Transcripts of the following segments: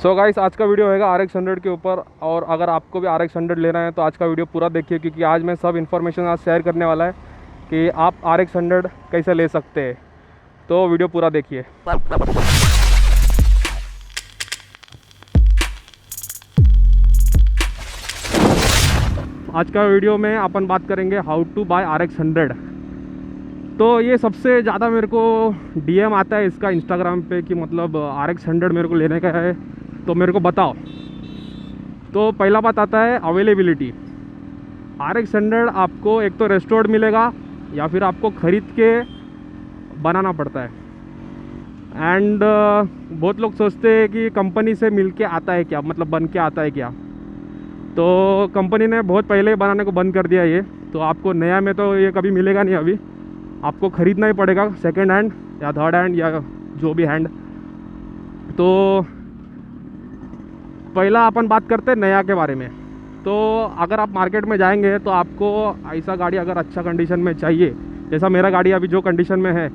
So guys, आज का video होगा RX 100 के ऊपर। और अगर आपको भी RX 100 लेना है तो आज का वीडियो पूरा देखिए, क्योंकि आज मैं सब इन्फॉर्मेशन आज शेयर करने वाला है कि आप RX 100 कैसे ले सकते हैं। तो वीडियो पूरा देखिए। आज का वीडियो में अपन बात करेंगे हाउ टू बाय RX 100। तो ये सबसे ज़्यादा मेरे को DM आता है इसका इंस्टाग्राम पे कि मतलब RX 100 मेरे को लेने का है, तो मेरे को बताओ। तो पहला बात आता है अवेलेबिलिटी। RX 100 आपको एक तो रेस्टोर्ड मिलेगा या फिर आपको ख़रीद के बनाना पड़ता है। एंड बहुत लोग सोचते हैं कि कंपनी से मिल के आता है क्या, मतलब बन के आता है क्या। तो कंपनी ने बहुत पहले ही बनाने को बंद कर दिया ये, तो आपको नया में तो ये कभी मिलेगा नहीं। अभी आपको ख़रीदना ही पड़ेगा, सेकंड हैंड या थर्ड हैंड या जो भी हैंड। तो पहला अपन बात करते हैं नया के बारे में। तो अगर आप मार्केट में जाएंगे तो आपको ऐसा गाड़ी अगर अच्छा कंडीशन में चाहिए, जैसा मेरा गाड़ी अभी जो कंडीशन में है,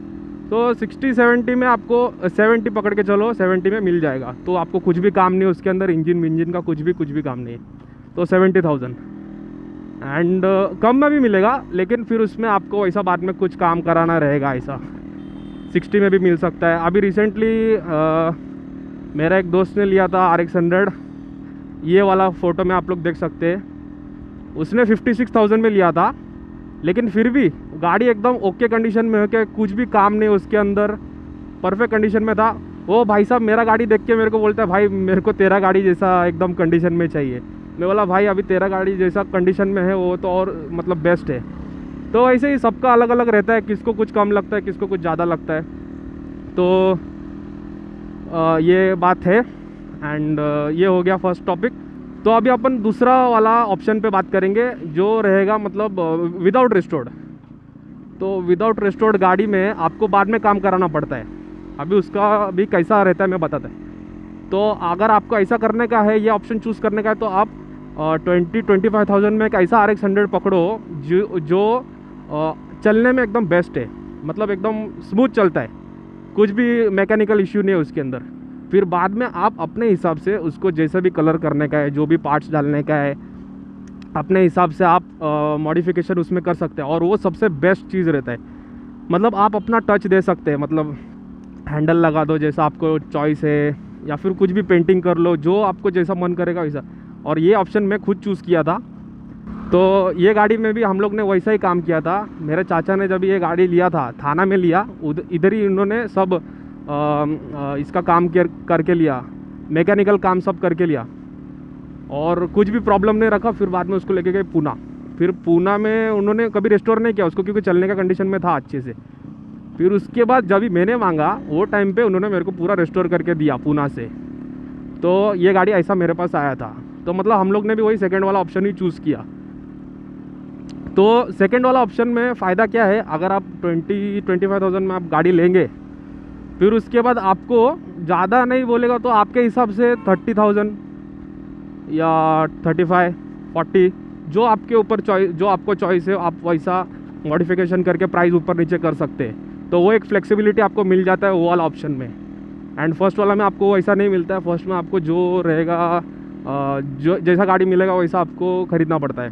तो 60-70 में आपको 70 पकड़ के चलो, 70 में मिल जाएगा। तो आपको कुछ भी काम नहीं उसके अंदर, इंजन का कुछ भी काम नहीं, तो 70,000। एंड कम में भी मिलेगा, लेकिन फिर उसमें आपको ऐसा बाद में कुछ काम कराना रहेगा। ऐसा 60 में भी मिल सकता है। अभी रिसेंटली मेरा एक दोस्त ने लिया था RX 100, ये वाला फ़ोटो में आप लोग देख सकते हैं। उसने 56,000 में लिया था, लेकिन फिर भी गाड़ी एकदम ओके कंडीशन में है कि कुछ भी काम नहीं उसके अंदर, परफेक्ट कंडीशन में था। वो भाई साहब मेरा गाड़ी देख के मेरे को बोलता है, भाई मेरे को तेरा गाड़ी जैसा एकदम कंडीशन में चाहिए। मैं बोला, भाई अभी तेरा गाड़ी जैसा कंडीशन में है वो तो और मतलब बेस्ट है। तो ऐसे ही सबका अलग अलग रहता है, किसको कुछ कम लगता है, किसको कुछ ज़्यादा लगता है। तो ये बात है। एंड ये हो गया फर्स्ट टॉपिक। तो अभी अपन दूसरा वाला ऑप्शन पे बात करेंगे, जो रहेगा मतलब विदाउट रेस्टोर्ड। तो विदाउट रेस्टोर्ड गाड़ी में आपको बाद में काम कराना पड़ता है। अभी उसका भी कैसा रहता है मैं बताता है। तो अगर आपको ऐसा करने का है, ये ऑप्शन चूज़ करने का है, तो आप 20-25,000 में एक ऐसा RX 100 पकड़ो जो चलने में एकदम बेस्ट है, मतलब एकदम स्मूथ चलता है, कुछ भी मैकेनिकल इश्यू नहीं है उसके अंदर। फिर बाद में आप अपने हिसाब से उसको जैसे भी कलर करने का है, जो भी पार्ट्स डालने का है, अपने हिसाब से आप मॉडिफिकेशन उसमें कर सकते हैं। और वो सबसे बेस्ट चीज़ रहता है, मतलब आप अपना टच दे सकते हैं, मतलब हैंडल लगा दो जैसा आपको चॉइस है, या फिर कुछ भी पेंटिंग कर लो, जो आपको जैसा मन करेगा वैसा। और ये ऑप्शन मैं खुद चूज़ किया था। तो ये गाड़ी में भी हम लोग ने वैसा ही काम किया था। मेरे चाचा ने जब ये गाड़ी लिया था, थाना में लिया, इधर ही उन्होंने सब इसका काम करके लिया, मैकेनिकल काम सब करके लिया, और कुछ भी प्रॉब्लम नहीं रखा। फिर बाद में उसको लेके गए पूना। फिर पूना में उन्होंने कभी रेस्टोर नहीं किया उसको, क्योंकि चलने का कंडीशन में था अच्छे से। फिर उसके बाद जब भी मैंने मांगा वो टाइम पे उन्होंने मेरे को पूरा रेस्टोर करके दिया पूना से। तो ये गाड़ी ऐसा मेरे पास आया था। तो मतलब हम लोग ने भी वही सेकंड वाला ऑप्शन ही चूज़ किया। तो सेकंड वाला ऑप्शन में फ़ायदा क्या है, अगर आप 20-25,000 में आप गाड़ी लेंगे, फिर उसके बाद आपको ज़्यादा नहीं बोलेगा तो आपके हिसाब से 30,000 या 35-40, जो आपके ऊपर चॉइस, जो आपको चॉइस है, आप वैसा मॉडिफिकेशन करके प्राइस ऊपर नीचे कर सकते हैं। तो वो एक फ्लेक्सिबिलिटी आपको मिल जाता है वो वाला ऑप्शन में। एंड फर्स्ट वाला में आपको वैसा नहीं मिलता है। फर्स्ट में आपको जो रहेगा, जो जैसा गाड़ी मिलेगा वैसा आपको ख़रीदना पड़ता है।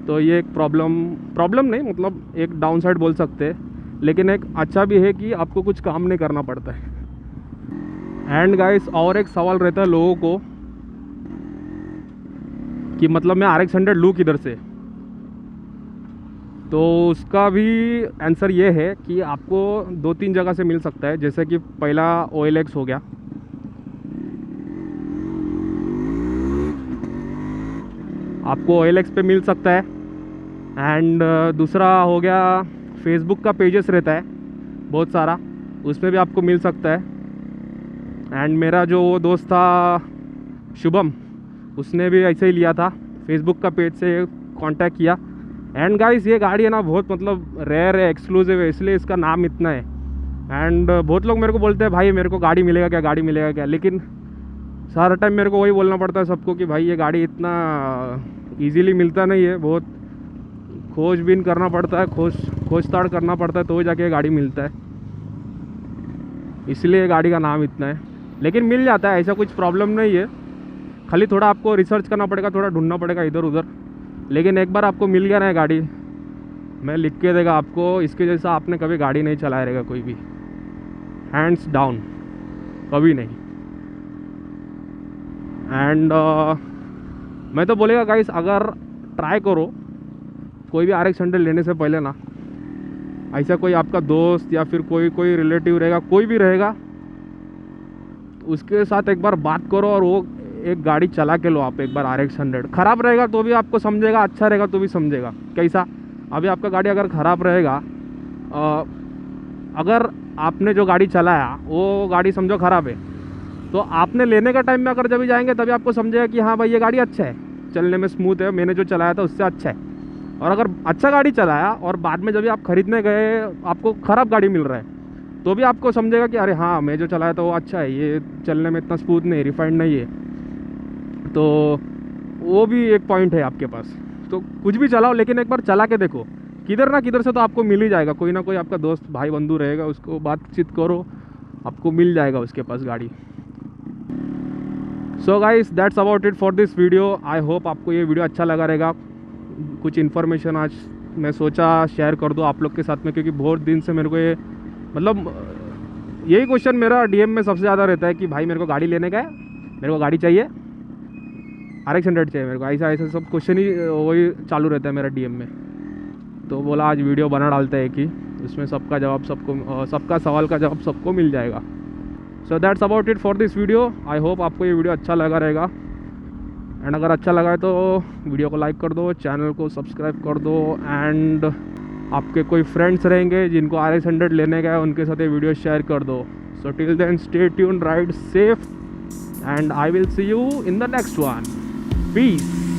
तो ये एक प्रॉब्लम नहीं, मतलब एक डाउन साइड बोल सकते हैं, लेकिन एक अच्छा भी है कि आपको कुछ काम नहीं करना पड़ता है। एंड गाइस, और एक सवाल रहता है लोगों को कि मतलब मैं RX 100 लूँ किधर से। तो उसका भी आंसर ये है कि आपको 2-3 जगह से मिल सकता है। जैसे कि पहला OLX हो गया, आपको OLX पे मिल सकता है। एंड दूसरा हो गया, फेसबुक का पेजेस रहता है बहुत सारा, उसमें भी आपको मिल सकता है। एंड मेरा जो वो दोस्त था शुभम, उसने भी ऐसे ही लिया था, फेसबुक का पेज से कांटेक्ट किया। एंड गाइस, ये गाड़ी है ना बहुत मतलब रेयर है, एक्सक्लूसिव है, इसलिए इसका नाम इतना है। एंड बहुत लोग मेरे को बोलते हैं, भाई मेरे को गाड़ी मिलेगा क्या, गाड़ी मिलेगा क्या। लेकिन सारा टाइम मेरे को वही बोलना पड़ता है सबको कि भाई ये गाड़ी इतना इजीली मिलता नहीं है, बहुत खोजबीन करना पड़ता है, खोजताड़ करना पड़ता है, तो जाके गाड़ी मिलता है। इसलिए गाड़ी का नाम इतना है। लेकिन मिल जाता है, ऐसा कुछ प्रॉब्लम नहीं है। खाली थोड़ा आपको रिसर्च करना पड़ेगा, थोड़ा ढूंढना पड़ेगा इधर उधर। लेकिन एक बार आपको मिल गया ना गाड़ी, मैं लिख के देगा आपको, इसके जैसा आपने कभी गाड़ी नहीं चलाया रहेगा कोई भी, हैंड्स डाउन, कभी नहीं। एंड मैं तो बोलेगा गाइस, अगर ट्राई करो कोई भी RX 100 लेने से पहले ना, ऐसा कोई आपका दोस्त या फिर कोई रिलेटिव रहेगा, कोई भी रहेगा, उसके साथ एक बार बात करो और वो एक गाड़ी चला के लो आप एक बार RX 100। ख़राब रहेगा तो भी आपको समझेगा, अच्छा रहेगा तो भी समझेगा। कैसा, अभी आपका गाड़ी अगर ख़राब रहेगा, अगर आपने जो गाड़ी चलाया वो गाड़ी समझो ख़राब है, तो आपने लेने का टाइम में अगर जब भी जाएंगे तभी आपको समझेगा कि हाँ भाई ये गाड़ी अच्छा है, चलने में स्मूथ है, मैंने जो चलाया था उससे अच्छा है। और अगर अच्छा गाड़ी चलाया और बाद में जब भी आप ख़रीदने गए आपको ख़राब गाड़ी मिल रहा है, तो भी आपको समझेगा कि अरे हाँ मैं जो चलाया था वो अच्छा है, ये चलने में इतना स्मूथ नहीं, रिफाइंड नहीं है। तो वो भी एक पॉइंट है आपके पास। तो कुछ भी चलाओ लेकिन एक बार चला के देखो, किधर ना किधर से तो आपको मिल ही जाएगा, कोई ना कोई आपका दोस्त भाई बंधु रहेगा, उसको बातचीत करो, आपको मिल जाएगा उसके पास गाड़ी। So guys that's about it for this video. I hope आपको ये वीडियो अच्छा लगा रहेगा। कुछ इन्फॉर्मेशन आज मैं सोचा शेयर कर दूँ आप लोग के साथ में, क्योंकि बहुत दिन से मेरे को ये मतलब यही क्वेश्चन मेरा DM में सबसे ज़्यादा रहता है कि भाई मेरे को गाड़ी लेने का है, मेरे को गाड़ी चाहिए, RX 100 चाहिए मेरे को, ऐसा ऐसा सब क्वेश्चन ही वही चालू रहता है मेरा DM में। तो बोला आज वीडियो बना डालते हैं कि उसमें सबका जवाब सबको, सबका सवाल का जवाब सबको मिल जाएगा। So that's about it for this video. I hope आपको ये वीडियो अच्छा लगा रहेगा। एंड अगर अच्छा लगा है तो वीडियो को लाइक कर दो, चैनल को सब्सक्राइब कर दो। एंड आपके कोई फ्रेंड्स रहेंगे जिनको RX 100 लेने का है, उनके साथ ये वीडियो शेयर कर दो। So till then stay tuned, ride safe, and I will see you in the next one. Piece.